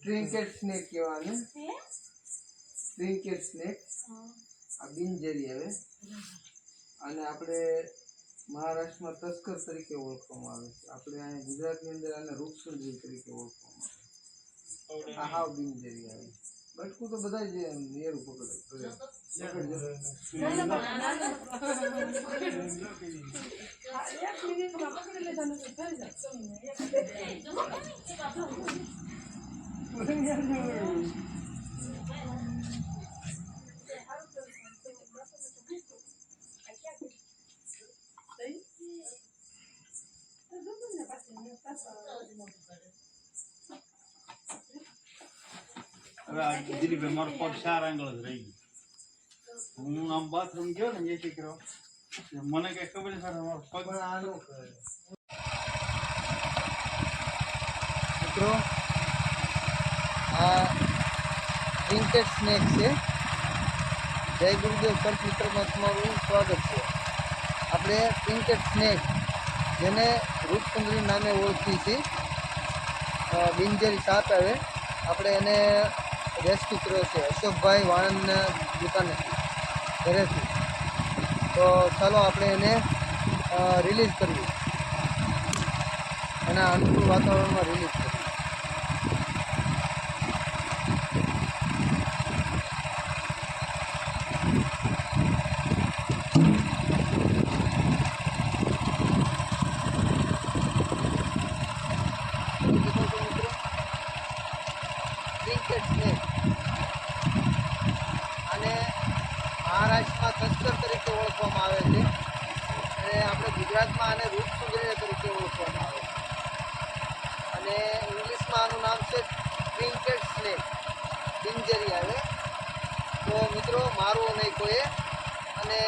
Trinket snake કહેવાને trinket snake આ બિનઝેરી આવે અને આપણે મહારાષ્ટ્રમાં તસ્કર તરીકે ઓળખવામાં આવે છે. આપણે અહીંયા ગુજરાતની અંદર આને રૂપસુંદરી તરીકે ઓળખવામાં આવે. આ હાવ બિનઝેરી આવે. બટકું તો બધા જ નિયરું પકડે. દિલીપ મારો પગ 4 આંગળ જ રહી ગયો. હું આમ બાથરૂમ ગયો ને એ દીકરો મને કઈ ખબર નથી મારો પગ આનો મિત્રો આ ટ્રિંકેટ સ્નેક છે. જય ગુરુદેવ સર્ફ મિત્રમાં તમારું સ્વાગત છે. આપણે ટ્રિંકેટ સ્નેક જેને રૂપસુંદરી નામે ઓળખી છે, બિનઝેરી સાપ આવે, આપણે એને રેસ્ક્યુ કર્યો છે અશોકભાઈ વાણંદના દુકાનેથી, ઘરેથી. તો ચાલો આપણે એને રિલીઝ કરવી, એના અનુકૂળ વાતાવરણમાં રિલીઝ કરવી. ટ્રિંકેટ સ્નેક અને મહારાષ્ટ્રમાં તસ્કર તરીકે ઓળખવામાં આવે છે અને આપણે ગુજરાતમાં આને રૂપસુંદરી તરીકે ઓળખવામાં આવે છે અને ઇંગ્લિશમાં આનું નામ છે ટ્રિંકેટ સ્નેક, બિનઝેરી આવે. તો મિત્રો મારું નહીં કોઈએ અને